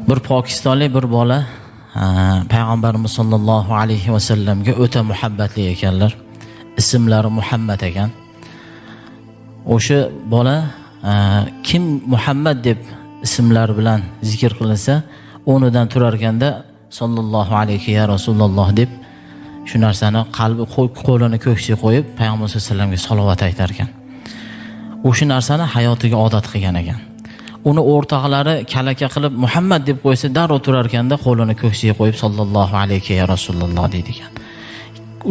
Bir pokistonlik bir bola payg'ambarimiz sollallohu alayhi vasallamga o'ta muhabbatli ekanlar. Ismlari Muhammad ekan. O'sha bola kim Muhammad deb ismlar bilan zikr qilinsa, o'rnidan turar ekanda sollallohu alayhi ya Rasululloh deb shu narsani qalbi qo'lini ko'ksiga qo'yib payg'ambar sollallohu alayhi vasallamga salovat aytar ekan. O'sha narsani hayotiga odat qilgan ekan. Uni o'rtoqlari kalaka qilib Muhammad deb qo'ysa, darrov turar ekanda qo'lini ko'ksiga qo'yib sollallohu alayhi ya Rasululloh deydi ekan.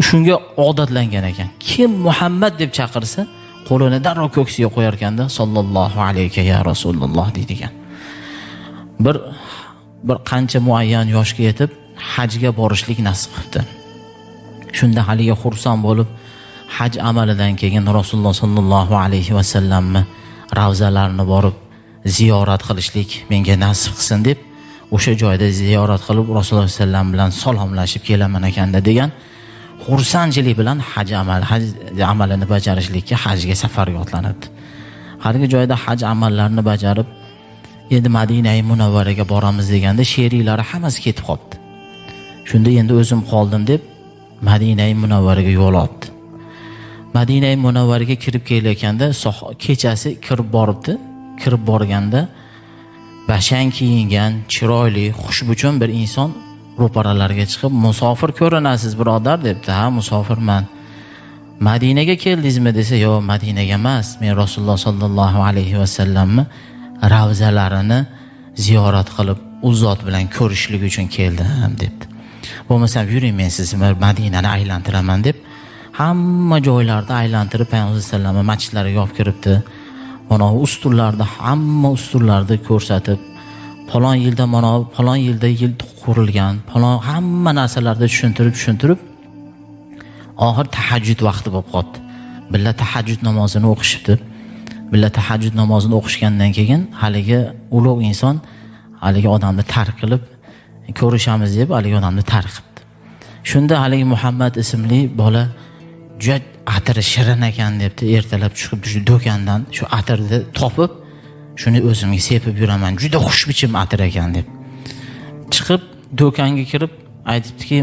Shunga odatlangan ekan. Kim Muhammad deb chaqirsa, qo'lini darrov ko'ksiga qo'yar ekanda sollallohu alayhi ya Rasululloh deydi ekan. Bir qancha muayyan yoshga yetib hajga borishlik nasib qildi. Shunda haliga xursand bo'lib, haj amalidan keyin Rasululloh sollallohu alayhi vasallamni ravzalarini borib ziyorat qilishlik menga nasib qilsin deb o'sha joyda ziyorat qilib Rasululloh sollallohu alayhi vasallam bilan salomlashib kelaman ekanda degan xursandchilik bilan haj amalini bajarishlikka hajga safarga otlanibdi. Hargi joyda haj amallarini bajarib endi Madina-i Munavvaraga boramiz deganda sheriklari hammasi ketib qoldi. Shunda endi o'zim qoldim deb Madina-i Munavvaraga yo'l oldi. Madina-i Munavvaraga kirib kelayotganda kechasi kirib boribdi. Kirib borganda bashang kiyingan, chiroyli, xushbichon bir inson ro'paralarga chiqib, "Musofir ko'rinasiz, birodar" debdi. "Ha, musofirman." "Madinaga keldingizmi?" desa, "Yo'q, Madinaga emas. Men Rasululloh sollallohu alayhi vasallamni ravzalarini ziyorat qilib, u zot bilan ko'rishlik uchun keldim" debdi. "Bo'lmasa yuring, men sizni Madinani aylantiraman" deb hamma joylarda aylantirib Payg'ambar sollallohu alayhi vasallam masjidlariga olib kiribdi. Mana ustunlarda, hamma ustunlarni ko'rsatib, falon yilda mana falon yilda yil qurilgan, falon hamma narsalarni tushuntirib oxir tahajjud vaqti bo'lib qoldi. Billa tahajjud namozini o'qishibdi. Billa tahajjud namozini o'qishgandan keyin haligi ulug' inson haligi odamni tark qilib ko'rishamiz deb haligi odamni tark qildi. Shunda haligi Muhammad ismli bola juda atiri shirin ekan debdi, ertalab chiqib shu do'kondan shu atirni topib, shuni o'zimga sepib yuraman. Juda xushbichim atir ekan deb. Chiqib do'konga kirib aytibdiki,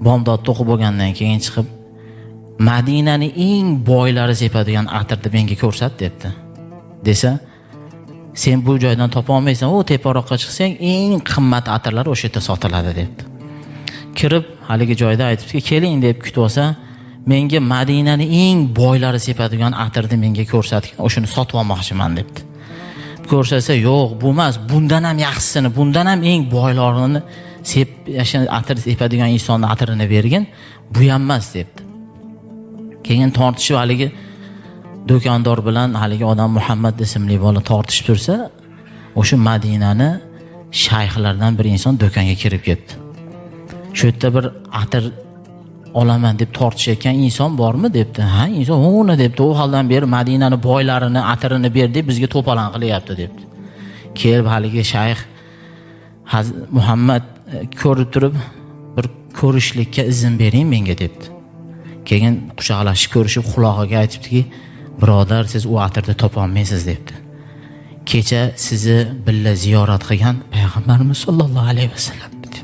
bomdod to'qib bo'lgandan keyin chiqib Madinaning eng boylari sepadigan atirni menga ko'rsat debdi. Desa, "Sen bu joydan topa olmaysan, o teparoqqa chiqsang eng qimmat atirlar o'sha yerda sotiladi" debdi. Kirib haligi joyda aytibdiki, "Keling" deb kutib olsa, "Menga Madinaning eng boylari sepadigan atirni menga ko'rsatgan, o'shani sotib olmoqchiman" debdi. Ko'rsatsa, "Yo'q, bu emas, bundan ham yaxshisini, bundan ham eng boylarini atir sepadigan insonning atirini bergin, bu ham emas" debdi. Keyin tortishib haligi do'kondor bilan haligi odam Muhammad ismli bola tortishib tursa, o'sha Madinani shayxlardan bir inson do'konga kirib ketdi. Shu yerda bir atir olaman deb tortishayotgan inson bormi debdi. "Ha, inson o'ni" debdi. "U holdan beri Madinani boylarini, atirini ber deb bizga to'polon qilyapti" debdi. Kelib haligi shayx Muhammad ko'rib turib, "Bir ko'rishlikka izn bering menga" debdi. Keyin quchoqlashib ko'rishib quloqiga aytibdiki, "Birodar, siz u atirni topa olmaysiz" debdi. "Kecha sizni billa ziyorat qilgan payg'ambarimiz sollallohu alayhi vasallam dedi.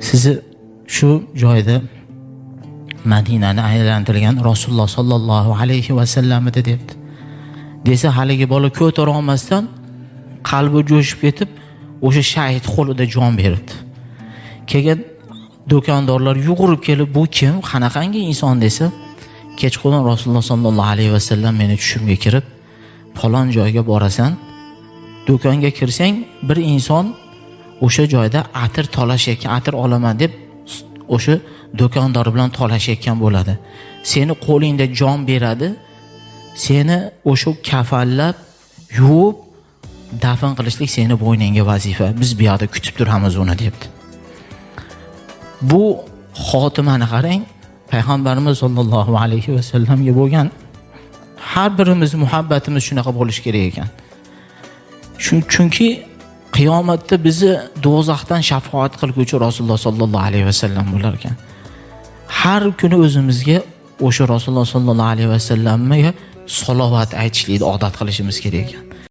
Sizni shu joyda Madinani aylantirgan Rasululloh sollallohu alayhi vasallam edi" debdi. Desa haligi bola ko'tara olmasdan qalbi jo'shib ketib, o'sha shahid qo'lida jon beribdi. Keyin do'kondorlar yugurib kelib, "Bu kim? Qanaqangi inson?" desa, "Kechqurun Rasululloh sollallohu alayhi vasallam meni tushimga kirib, falon joyga borasan, do'konga kirsang, bir inson o'sha joyda atir talashayotgan, atir olaman deb o'sha do'kondor bilan talashayotgan bo'ladi. Seni qo'lingda jon beradi, seni o'sha kafallab, yuvib, dafn qilishlik seni bo'yningga vazifa. Biz bu yerda kutib turamiz uni" debdi. Bu xotimani qarang, payg'ambarimiz sollallohu alayhi vasallamga bo'lgan har birimiz muhabbatimiz shunaqa bo'lishi kerak ekan. Chunki qiyomatda bizni do'zaxdan shafoat qilguvchi Rasululloh sollallohu alayhi vasallam bo'lar ekan. Har kuni o'zimizga o'sha Rasululloh sollallohu alayhi vasallamga salovat aytishlikni odat qilishimiz kerak ekan.